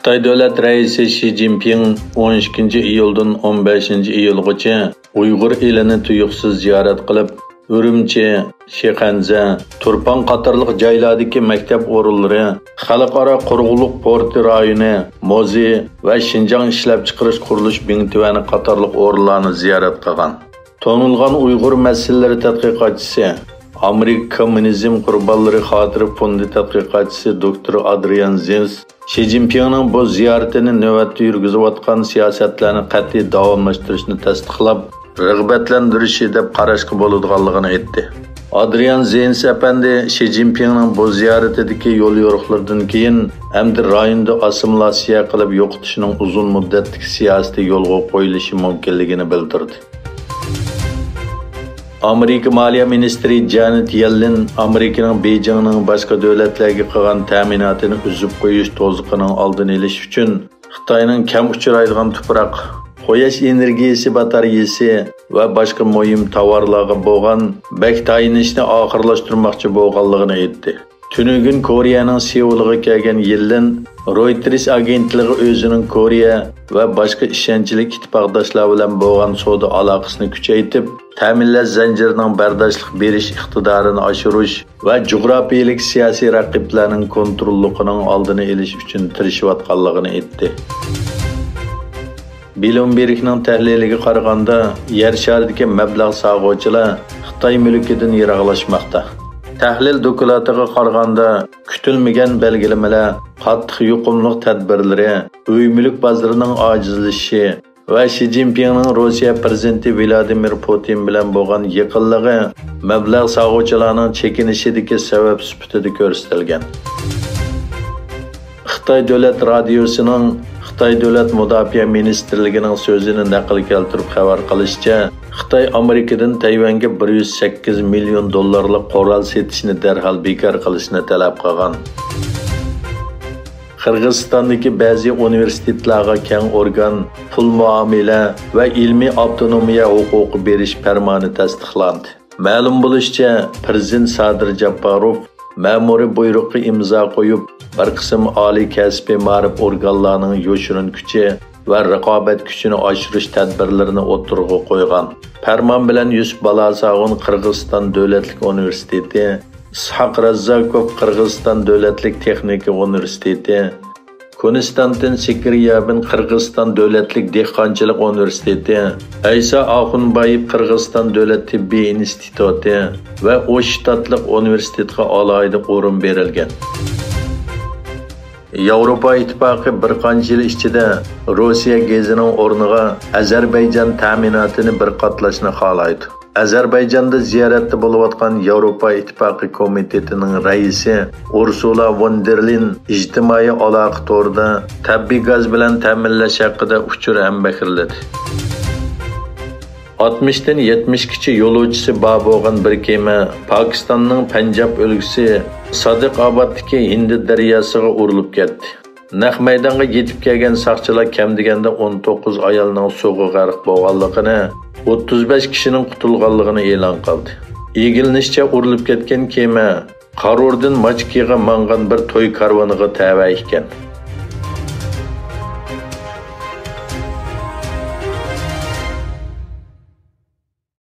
Xitoy davlat raisi Xi Jinping 12 iyuldan 15 iyulgacha Uyg'ur elini tuyuqsiz ziyorat qilib, Urumchi, Shexanza, Turpan qatorliq joylardagi maktab o'rinlari, xalqaro qurg'uliq porti rayoni, mozi va Xinjiang ishlab chiqarish qurilish bintuvani qatorliq o'rinlarni ziyorat qilgan. Tonilgan Uyg'ur masalalari tadqiqotchisi, Amerika Kommunizm qurbonlari xotira fondi tadqiqotchisi Dr. Adrian Zenz Xi Jinpingning bu ziyoratini navbatda yurgizayotgan siyosatlarni qat'iy davomlashtirishni tasdiqlab, rag'batlantirishi deb qarashga bo'ladiganligini aytdi. Adrian Zenz apandi Xi Jinpingning bu ziyoratidagi yo'l yo'riqlardan keyin hamda rayonda assimilyatsiya qilib yo'qotishning uzun muddatli siyosati yo'lga qo'yilishi mumkinligini bildirdi. Amerika Maliya Ministri Janet Yellen Amerikaning Beijingning boshqa davlatlarga qilgan ta'minotini uzib qo'yish to'ziqining oldini olish uchun Xitoyning kam uchraydigan tuproq, quyosh energiyasi batareyasi va boshqa muhim tovarlarga bo'lgan bek tayinishni oxirlashtirmoqchi bo'lganligini aytdi. Tunugun Koreyaning Seulga kelgan Yellen Reuters agentligi o'zining Koreya va boshqa ishonchli ittifoqdoshlar bilan bo'lgan savdo aloqasini kuchaytirib, ta'minlash zanjirining bardoshlik berish iqtidorini oshirish va jug'rofiyalik siyosiy raqiblarning kontrolligining oldini olish uchun tirishayotganligini aytdi. Bloombergning tahliliga qaraganda, yer sharidagi mablag' sog'uvchilar Xitoy mulkidan yiroqlashmoqda. Tahlil doklatiga qaraganda, kutilmagan belgilamalar, qattiq yuqumliq tadbirlari, uy mulk bozorining ojizlashishi va Xi Jinpingning Rossiya prezidenti Vladimir Putin bilan bo'lgan yaqinligi mablag' sog'uvchilarning chekinishidagi sabab sifatida ko'rsatilgan. Xitoy davlat radiosining Xitoy davlat mudofaa ministrligining so'zini naql keltirib xabar qilishicha, Xitoy Amerikadan Tayvanga 108 million dollarlik qurol setishni darhol bekor qilishni talab qilgan. Qirg'izistondagi ba'zi universitetlarga keng organ, pul muomala va ilmiy avtonomiya huquqi berish farmoni tasdiqlandi. Ma'lum bo'lishicha, prezident Sadir Japarov ma'muriy buyruqqa imzo qo'yib, bir qism oliy kasbiy ma'rif organlarining yoshirin kuchi va raqobat kuchini oshirish tadbirlarini o'tirg'a qo'ygan. Farmon bilan Yusuf Balasag'un Qirg'iziston davlatlik universiteti, Ishaq Razzakov Qirg'iziston davlatlik texnika universiteti, Konstantin Sikriyabin Qirg'iziston davlatlik dehqonchilik universiteti, Aysa Axunbayev Qirg'iziston davlat tibbiy instituti va O'shtatliq universitetga alohida o'rin berilgan. Yevropa ittifoqi bir qancha yil ichida Rossiya gazining o'rniga Ozarbayjon ta'minotini bir qatlashni xohlaydi. Ozarbayjonda ziyoratda bo'layotgan Yevropa ittifoqi komitetining raisi Ursula von der Leyen ijtimoiy aloqa to'rida tabiiy gaz bilan ta'minlash haqida uchur ham bakirladi. 60 dan 70 kishi yo'lovchisi bor bo'lgan bir kema Pokistonning Panjab o'lkasi Sadiqobaddagi Hind daryosiga urilib ketdi. Naq maydonga yetib kelgan saqchilar kam deganda 19 ayolning suvga g'arq bo'lganligini, 35 kishining qutulganligini e'lon qildi. Egilinishcha urilib ketgan kema Qarordan Mochkiga mangan bir to'y karvoniga tava ekan.